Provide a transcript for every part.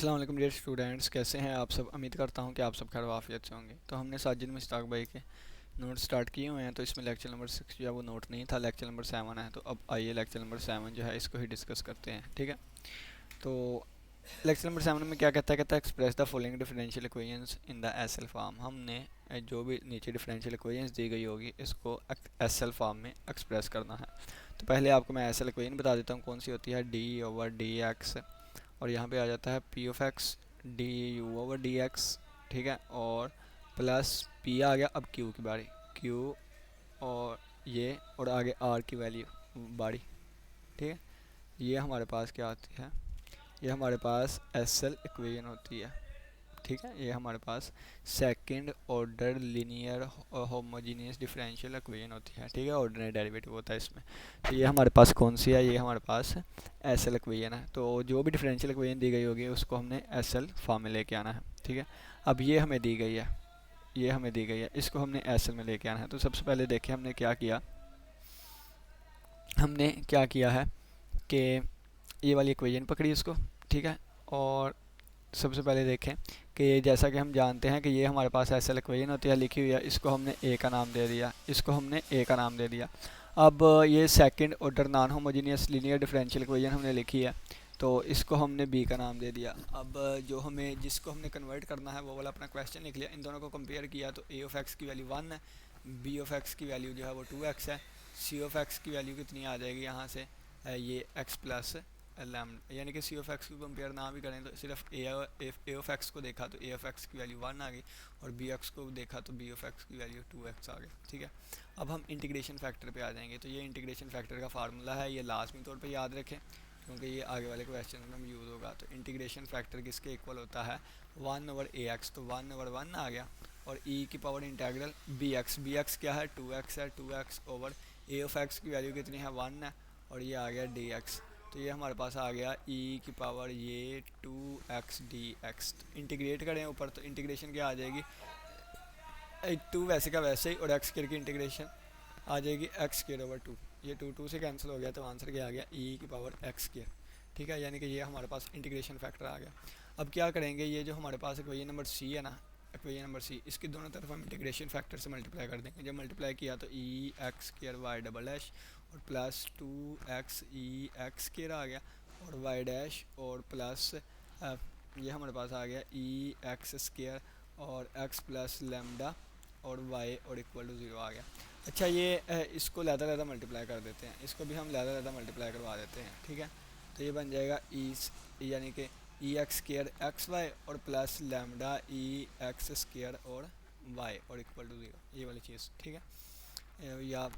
अस्सलाम वालेकुम dear students, कैसे हैं आप सब। उम्मीद करता हूं कि आप सब खैर वाफियत से होंगे। तो हमने साजिद मुश्ताक भाई के नोट स्टार्ट किए हुए हैं। तो इसमें लेक्चर नंबर 6 जो है वो नोट नहीं था, लेक्चर नंबर 7 है। तो अब आइए लेक्चर नंबर 7 जो है इसको ही डिस्कस करते हैं, ठीक है। तो लेक्चर नंबर 7 में क्या कहता है express the following differential equations in the SL form. हमने जो भी नीचे डिफरेंशियल इक्वेशंस दी गई होगी इसको एसएल फॉर्म में एक्सप्रेस करना है। तो पहले आपको मैं एसएल इक्वेशन बता देता हूँ कौन सी होती है, डी ओवर डी एक्स, और यहाँ पे आ जाता है P of x D you over d x, ठीक है। और प्लस पी आ गया, अब क्यू की बारी, क्यू और ये और आगे आर की वैल्यू बारी, ठीक है। ये हमारे पास क्या आती है, ये हमारे पास एस एल इक्वेशन होती है, ठीक है। ये हमारे पास second order linear homogeneous differential equation होती है, ठीक है। ऑर्डिनरी डेरिवेटिव होता है इसमें। तो ये हमारे पास कौन सी है, ये हमारे पास एस एल इक्वेशन है। तो जो भी डिफरेंशियल इक्वेशन दी गई होगी उसको हमने एस एल फॉर्म में लेके आना है, ठीक है। अब ये हमें दी गई है, ये हमें दी गई है, इसको हमने एस एल में लेके आना है। तो सबसे पहले देखिए हमने क्या किया, हमने क्या किया है कि ये वाली इक्वेशन पकड़ी इसको, ठीक है। और सबसे पहले देखें कि जैसा कि हम जानते हैं कि ये हमारे पास एस एल इक्वेशन होती है लिखी हुई है, इसको हमने ए का नाम दे दिया, इसको हमने ए का नाम दे दिया। अब ये second order non homogeneous linear differential equation हमने लिखी है, तो इसको हमने बी का नाम दे दिया। अब जो हमें जिसको हमने कन्वर्ट करना है वो वाला अपना क्वेश्चन लिख लिया, इन दोनों को कंपेयर किया तो ए ऑफ एक्स की वैल्यू 1 है, बी ऑफ एक्स की वैल्यू जो है वो 2x है, सी ऑफ एक्स की वैल्यू कितनी आ जाएगी यहाँ से, ये x प्लस लैम, यानी कि सी ऑफ एक्स को कंपेयर ना भी करें तो सिर्फ ए ऑफ एक्स को देखा तो ए ऑफ एक्स की वैल्यू 1 आ गई, और बी एक्स को देखा तो बी ऑफ एक्स की वैल्यू 2x आ गई, ठीक है। अब हम इंटीग्रेशन फैक्टर पे आ जाएंगे। तो ये इंटीग्रेशन फैक्टर का फार्मूला है, ये लाजमी तौर पे याद रखें क्योंकि ये आगे वाले क्वेश्चन में यूज़ होगा। तो इंटीग्रेशन फैक्टर किसके इक्वल होता है, 1 ओवर ए एक्स, तो 1 ओवर 1 आ गया, और ई की पावर इंटेग्रल बी एक्स क्या है, 2x है, 2x over a of x की वैल्यू कितनी है, 1 है, और ये आ गया डी एक्स। तो ये हमारे पास आ गया ई की पावर ये 2x डी एक्स। इंटीग्रेट करें ऊपर तो इंटीग्रेशन क्या आ जाएगी, 2 वैसे का वैसे ही, और एक्स स्क्वायर की इंटीग्रेशन आ जाएगी एक्स स्क्वायर ओवर 2, ये 2 से कैंसिल हो गया तो आंसर क्या आ गया, ई की पावर एक्स स्क्वायर, ठीक है। यानी कि ये हमारे पास इंटीग्रेशन फैक्टर आ गया। अब क्या करेंगे, ये जो हमारे पास इक्वेशन नंबर सी है ना, इक्वेशन नंबर सी, इसकी दोनों तरफ हम इंटीग्रेशन फैक्टर से मल्टीप्लाई कर देंगे। जब मल्टीप्लाई किया तो e x square y double dash और plus 2x e x square आ गया, और वाई डैश और प्लस ये हमारे पास आ गया ई एक्स स्क्वायर और एक्स प्लस लेमडा और y और इक्वल टू 0 आ गया। अच्छा ये इसको लहदा मल्टीप्लाई कर देते हैं, इसको भी हम लहदा मल्टीप्लाई करवा देते हैं, ठीक है। तो ये बन जाएगा ई यानी कि ई एक्स स्केयर एक्स वाई और plus lambda e x square और वाई और इक्वल टू 0, ये वाली चीज़, ठीक है। या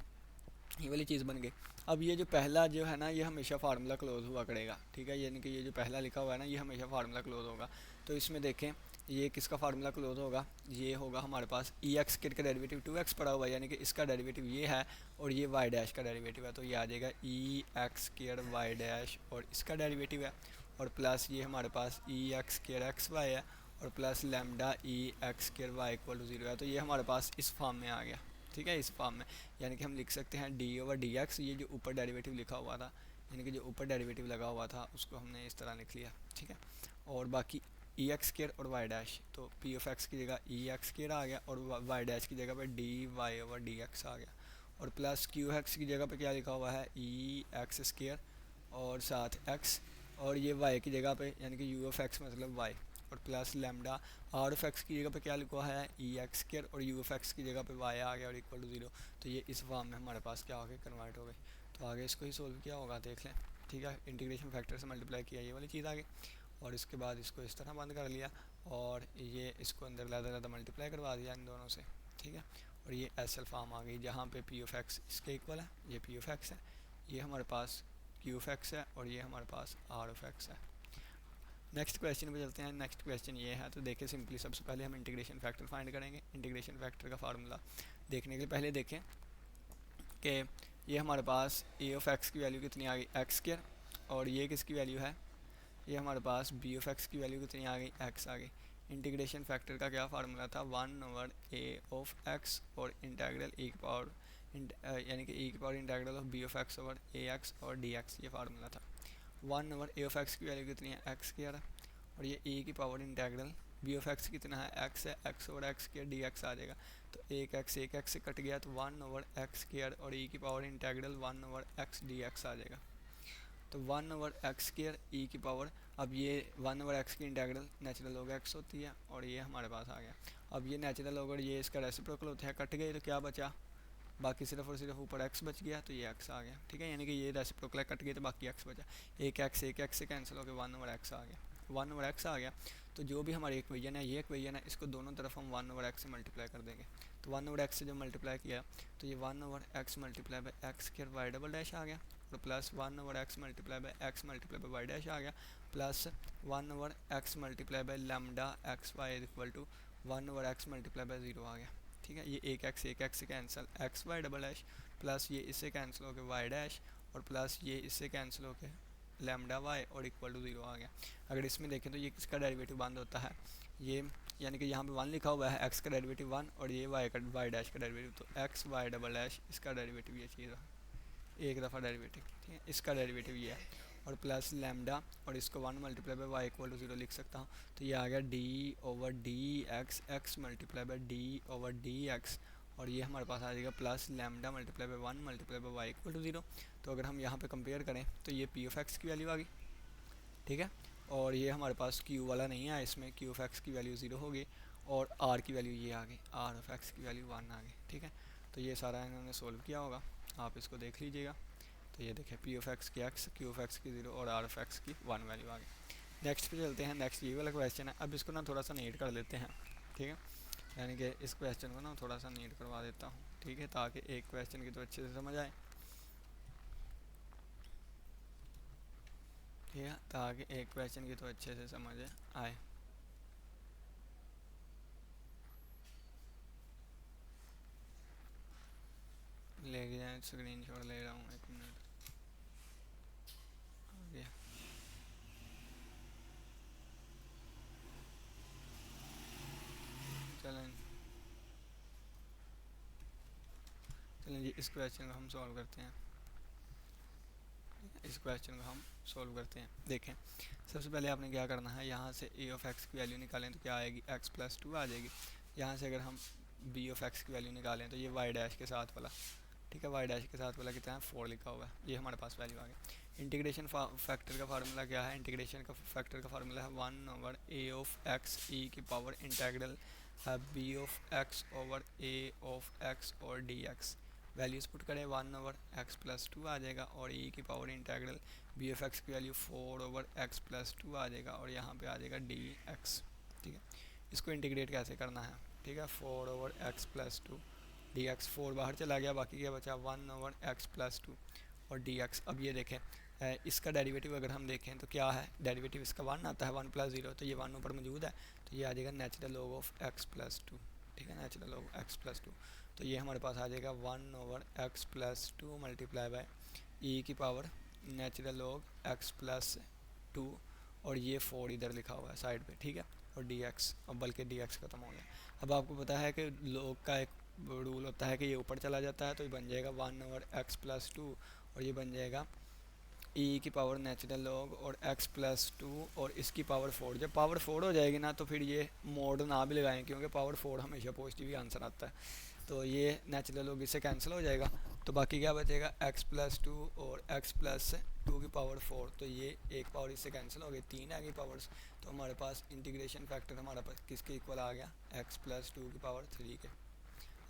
ये वाली चीज़ बन गई। अब ये जो पहला जो है ना ये हमेशा फार्मूला क्लोज हुआ करेगा, ठीक है। यानी कि ये जो पहला लिखा हुआ है ना ये हमेशा फार्मूला क्लोज होगा। तो इसमें देखें ये किसका फार्मूला क्लोज होगा, ये होगा हमारे पास ई एक्स के डेरिवेटिव 2x पड़ा हुआ है, यानी कि इसका डेरिवेटिव ये है और ये वाई डैश का डेरिवेटिव है, तो ये आ जाएगा e x square y dash और इसका डेरिवेटिव है, और प्लस ये हमारे पास e x square x y है और plus lambda e x square y equal to 0 है। तो ये हमारे पास इस फॉर्म में आ गया, ठीक है, इस फॉर्म में। यानी कि हम लिख सकते हैं डी ओवर डी एक्स, ये जो ऊपर डेरिवेटिव लिखा हुआ था, यानी कि जो ऊपर डेरिवेटिव लगा हुआ था उसको हमने इस तरह लिख लिया, ठीक है। और बाकी ई एक्स स्क्वायर और वाई डैश, तो पी ऑफ एक्स की जगह ई एक्स स्क्वायर आ गया और वाई डैश की जगह पे d y over d x आ गया, और प्लस क्यू एक्स की जगह पे क्या लिखा हुआ है, ई एक्स स्क्वायर और साथ एक्स, और ये वाई की जगह पे यानी कि यू ऑफ एक्स मतलब वाई, और plus lambda r of x की जगह पे क्या लिखा है, ई एक्स स्क्वायर, और यू ऑफ एक्स की जगह पे वाई आ गया और इक्वल टू 0। तो ये इस फॉर्म में हमारे पास क्या हो गया, कन्वर्ट हो गई। तो आगे इसको ही सोल्व किया होगा, देख लें, ठीक है। इंटीग्रेशन फैक्टर से मल्टीप्लाई किया, ये वाली चीज़ आ गई, और इसके बाद इसको इस तरह बंद कर लिया और ये इसको अंदर ज़्यादा मल्टीप्लाई करवा दिया इन दोनों से, ठीक है। और ये एस एल फॉर्म आ गई जहाँ पे पी ऑफ एक्स इसके इक्वल है, ये पी ऑफ एक्स है, ये हमारे पास क्यू ऑफ एक्स है, और ये हमारे पास आर ऑफ एक्स है। नेक्स्ट क्वेश्चन पे चलते हैं। नेक्स्ट क्वेश्चन ये है, तो देखिए सिंपली सबसे पहले हम इंटीग्रेशन फैक्टर फाइंड करेंगे। इंटीग्रेशन फैक्टर का फार्मूला देखने के लिए पहले देखें कि ये हमारे पास ए ऑफ एक्स की वैल्यू कितनी आ गई, एक्स स्क्वायर, और ये किसकी वैल्यू है, ये हमारे पास बी ऑफ एक्स की वैल्यू कितनी आ गई, एक्स आ गई। इंटीग्रेशन फैक्टर का क्या फार्मूला था, 1 ओवर ए ऑफ एक्स और इंटेग्रल ई की पावर यानी कि ई की power integral of b of x over a x और डी एक्स, ये फार्मूला था। 1 ओवर ए ऑफ एक्स की वैल्यू कितनी है, एक्स स्क्वायर है, और ये e की power integral b of x कितना है, एक्स है, x over x square d x आ जाएगा। तो एक एक्स से कट गया तो 1/x² और e की पावर इंटेग्रल 1/x dx आ जाएगा। तो 1/x² e की पावर, अब ये 1/x की इंटेग्रल नेचुरल लॉग x होती है और ये हमारे पास आ गया। अब ये नेचुरल लॉग और ये इसका रेसिप्रोकल होता है, कट गए तो क्या बचा, बाकी सिर्फ और सिर्फ ऊपर x बच गया, तो ये x आ गया। ठीक है, यानी कि ये रेसिप्रोकल कट गए तो बाकी x बचा। एक x से कैंसिल होकर 1/x आ गया, 1/x आ गया। तो जो भी हमारी इक्वेशन है, ये इक्वेशन है, इसको दोनों तरफ हम 1/x से मल्टीप्लाई कर देंगे। तो 1/x से जब मल्टीप्लाई किया तो ये 1/x multiply by x square y double dash आ गया, और plus 1/x multiply by x multiply by y dash आ गया, plus 1/x multiply by lambda x y equal to 1/x multiply by 0 आ गया। ठीक है, ये एक एक्स से cancel x y double dash, plus ये इससे कैंसिल होकर वाई डैश, और प्लस ये इससे कैंसिल होकर लैम्डा वाई और इक्वल टू 0 आ गया। अगर इसमें देखें तो ये किसका डेरिवेटिव बंद होता है, ये यानी कि यहाँ पे 1 लिखा हुआ है, एक्स का डेरिवेटिव 1 और ये वाई डैश का डेरिवेटिव, तो एक्स वाई डबल डैश इसका डेरिवेटिव ये चीज़ एक दफ़ा डेरिवेटिव। ठीक है, इसका डेरिवेटिव ये है, और प्लस लैम्डा और इसको 1 multiply by y equal to 0 लिख सकता हूँ। तो ये आ गया d over d x, x multiply by d over d x, और ये हमारे पास आ जाएगा plus lambda multiply by 1 multiply by y equal to 0। तो अगर हम यहाँ पे कंपेयर करें तो ये पी ऑफ एक्स की वैल्यू आ गई। ठीक है, और ये हमारे पास क्यू वाला नहीं है, इसमें क्यू ऑफ एक्स की वैल्यू 0 होगी, और आर की वैल्यू ये आ गई, आर ऑफ एक्स की वैल्यू 1 आ गई। ठीक है, तो ये सारा इन्होंने सोल्व किया होगा, आप इसको देख लीजिएगा। तो ये देखें, पी ऑफ एक्स की एक्स, क्यू ऑफ एक्स की 0 और आर ऑफ एक्स की 1 वैल्यू आ गई। नेक्स्ट पे चलते हैं, नेक्स्ट ये वाला क्वेश्चन है। अब इसको ना थोड़ा सा नीट कर लेते हैं। ठीक है, यानी कि इस क्वेश्चन को ना थोड़ा सा नीट करवा देता हूँ। ठीक है, ताकि एक क्वेश्चन की तो अच्छे से समझ आए। ठीक है, ताकि एक क्वेश्चन की तो अच्छे से समझ आए। ले गया, स्क्रीन शॉट ले रहा हूँ, 1 मिनट। आ गया, चलें चलें जी, इस क्वेश्चन को हम सॉल्व करते हैं। इस क्वेश्चन को हम सॉल्व करते हैं। देखें, सबसे पहले आपने क्या करना है, यहाँ से ए ऑफ एक्स की वैल्यू निकालें तो क्या आएगी, एक्स प्लस 2 आ जाएगी। यहाँ से अगर हम बी ऑफ एक्स की वैल्यू निकालें तो ये वाई डैश के साथ वाला, ठीक है, वाई डैश के साथ वाला कितना है, 4 लिखा हुआ है, ये हमारे पास वैल्यू आ गई। इंटीग्रेशन फैक्टर का फार्मूला क्या है, इंटीग्रेशन का फैक्टर का फार्मूला है 1/a ऑफ एक्स ई की power integral b of x over a of x और डी एक्स। वैल्यूज़ पुट करें, 1/x प्लस 2 आ जाएगा, और e की power integral b of x की वैल्यू 4/x प्लस 2 आ जाएगा, और यहाँ पे आ जाएगा डी एक्स। ठीक है, इसको इंटीग्रेट कैसे करना है, ठीक है, 4/x प्लस 2 डी एक्स, 4 बाहर चला गया, बाकी क्या बचा 1/x प्लस 2 और डी एक्स। अब ये देखें, इसका डेरिवेटिव अगर हम देखें तो क्या है, डेरिवेटिव इसका 1 आता है, 1 प्लस 0, तो ये 1 ऊपर मौजूद है, तो ये आ जाएगा natural log of x plus 2। ठीक है, नेचुरल लॉग एक्स प्लस 2, तो ये हमारे पास आ जाएगा 1/x प्लस 2 मल्टीप्लाई बाय ई की power natural log x plus 2, और ये 4 इधर लिखा हुआ है साइड पे। ठीक है, और डी एक्स, अब बल्कि डी एक्स ख़त्म हो गया। अब आपको पता है कि लॉग का एक रूल होता है कि ये ऊपर चला जाता है, तो ये बन जाएगा 1/x प्लस 2, और ये बन जाएगा ई की पावर नेचुरल लॉग और x प्लस 2 और इसकी पावर 4। जब पावर 4 हो जाएगी ना तो फिर ये मोड ना भी लगाएं, क्योंकि पावर 4 हमेशा पॉजिटिव ही आंसर आता है। तो ये नेचुरल लॉग इससे कैंसिल हो जाएगा, तो बाकी क्या बचेगा, x प्लस 2 और x प्लस 2 की पावर 4, तो ये एक पावर इससे कैंसिल हो गई, 3 आ गई पावर्स। तो हमारे पास इंटीग्रेशन फैक्टर हमारा पास किसके इक्वल आ गया, x प्लस 2 की पावर 3 के।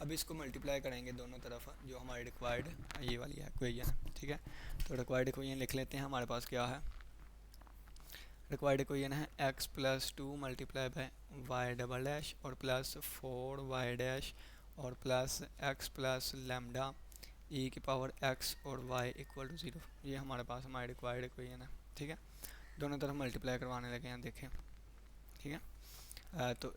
अब इसको मल्टीप्लाई करेंगे दोनों तरफ, जो हमारी रिक्वायर्ड ये वाली है इक्वेशन है। ठीक है, तो रिक्वायर्ड इक्वेशन लिख लेते हैं। हमारे पास क्या है, रिक्वायर्ड इक्वेशन है x plus 2 multiply by y double dash और प्लस 4 वाई डैश और plus x plus lambda e की पावर x और y इक्वल टू 0। ये हमारे पास हमारी रिक्वायर्ड इक्वेशन है। ठीक है, दोनों तरफ मल्टीप्लाई करवाने लगे हैं, देखें। ठीक है, तो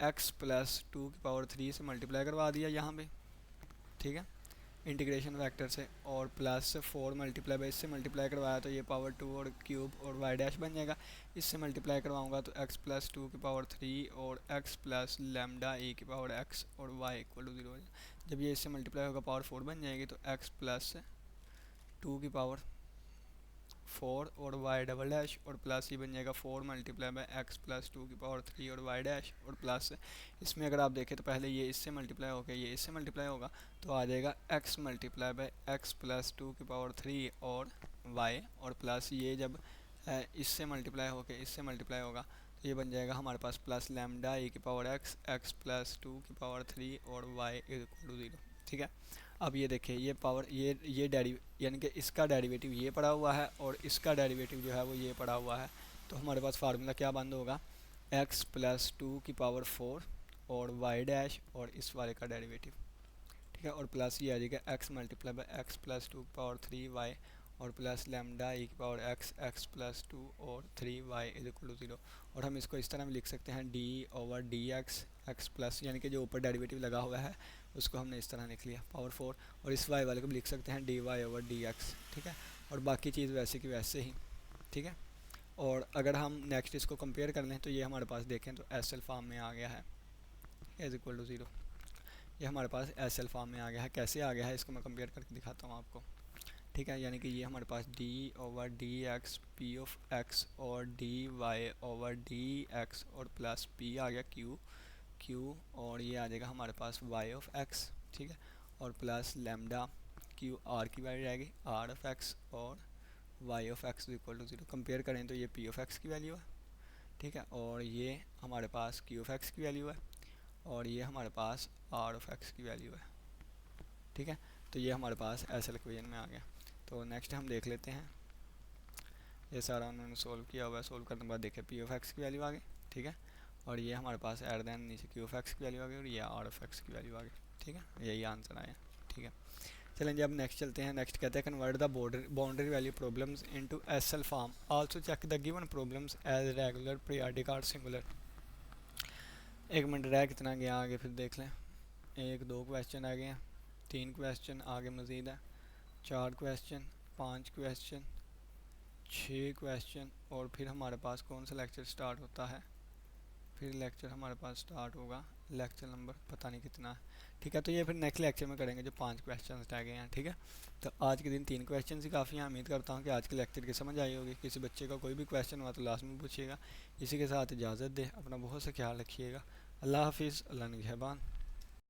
x प्लस 2 की पावर 3 से मल्टीप्लाई करवा दिया यहाँ पे। ठीक है, इंटीग्रेशन वेक्टर से, और प्लस 4 मल्टीप्लाई बाई इससे मल्टीप्लाई करवाया तो ये पावर 2 और क्यूब और वाई डैश बन जाएगा। इससे मल्टीप्लाई करवाऊंगा तो x प्लस 2 की पावर 3 और x प्लस लैम्डा ई की पावर x और y इक्वल टू 0 हो जाएगा। जब ये इससे मल्टीप्लाई होगा पावर 4 बन जाएगी, तो x प्लस 2 की पावर 4 और वाई डबल डैश और प्लस ये बन जाएगा 4 मल्टीप्लाई बाय एक्स प्लस 2 की पावर 3 और वाई डैश और प्लस इसमें अगर आप देखें तो पहले ये इससे मल्टीप्लाई होगा, ये इससे मल्टीप्लाई होगा तो आ जाएगा x multiply by x plus 2 की पावर 3 और वाई और प्लस ये जब इससे मल्टीप्लाई होकर इससे मल्टीप्लाई होगा तो ये बन जाएगा हमारे पास प्लस लैम्डा ई की पावर एक्स एक्स प्लस 2 की पावर 3 और वाई इज इक्वल टू 0। ठीक है, अब ये देखिए ये पावर ये यानी कि इसका डेरिवेटिव ये पड़ा हुआ है और इसका डेरिवेटिव जो है वो ये पड़ा हुआ है, तो हमारे पास फार्मूला क्या बंद होगा, एक्स प्लस 2 की पावर 4 और वाई डैश और इस वाले का डेरिवेटिव। ठीक है, और प्लस ये आ जाएगा x multiply by x plus 2 की पावर 3 वाई और प्लस लैम्डा ई की पावर एक्स एक्स प्लस 2 और 3 वाई इज इक्वल टू 0। और हम इसको इस तरह भी लिख सकते हैं D over d x x plus यानी कि जो ऊपर डेरिवेटिव लगा हुआ है उसको हमने इस तरह लिख लिया पावर 4 और इस वाई वाले को भी लिख सकते हैं d y over d x. ठीक है, और बाकी चीज़ वैसे की वैसे ही। ठीक है, और अगर हम नेक्स्ट इसको कंपेयर कर लें तो ये हमारे पास देखें तो एस एल फॉर्म में आ गया है इज इक्वल टू 0। ये हमारे पास एस एल फॉर्म में आ गया है। कैसे आ गया है इसको मैं कंपेयर करके दिखाता हूँ आपको। ठीक है, यानी कि ये हमारे पास d over d x p of x और d y over d x और प्लस पी आ गया क्यू क्यू और ये आ जाएगा हमारे पास वाई ऑफ एक्स। ठीक है, और प्लस लेमडा क्यू आर की वैल्यू रहेगी आर ऑफ एक्स और y of x equal to 0। Compare करें तो ये पी ऑफ एक्स की वैल्यू है। ठीक है, और ये हमारे पास क्यू ऑफ एक्स की वैल्यू है और ये हमारे पास आर ऑफ एक्स की वैल्यू है। ठीक है, तो ये हमारे पास एस एल इक्वेशन में आ गया। तो नेक्स्ट हम देख लेते हैं, ये सारा उन्होंने सोल्व किया हुआ है। सोल्व करने के बाद देखें पी ऑफ एक्स की वैल्यू आ गई। ठीक है, और ये हमारे पास एट देन नीचे क्यू ऑफ एक्स की वैल्यू आ गई और ये आर ऑफ एक्स की वैल्यू आ गई। ठीक है, यही आंसर आया। ठीक है, चलें जी अब नेक्स्ट चलते हैं। नेक्स्ट कहते हैं convert the boundary value problems into SL form, also check the given problems as regular periodic और सिंगुलर। एक मिनट रह कितना गया आगे फिर देख लें। एक दो क्वेश्चन आ गए हैं, 3 क्वेश्चन आगे मज़ीद है, 4 क्वेश्चन, 5 क्वेश्चन, 6 क्वेश्चन और फिर हमारे पास कौन सा लेक्चर स्टार्ट होता है, फिर लेक्चर हमारे पास स्टार्ट होगा लेक्चर नंबर पता नहीं कितना है। ठीक है, तो ये फिर नेक्स्ट लेक्चर में करेंगे जो 5 क्वेश्चन रह गए हैं। ठीक है, तो आज के दिन 3 क्वेश्चन ही काफ़ी हैं। उम्मीद करता हूँ कि आज के लेक्चर की समझ आई होगी। किसी बच्चे का कोई भी क्वेश्चन हुआ तो लास्ट में पूछिएगा। इसी के साथ इजाज़त दे, अपना बहुत सा ख्याल रखिएगा। अल्लाह हाफिज़, अल्लाह निगहबान।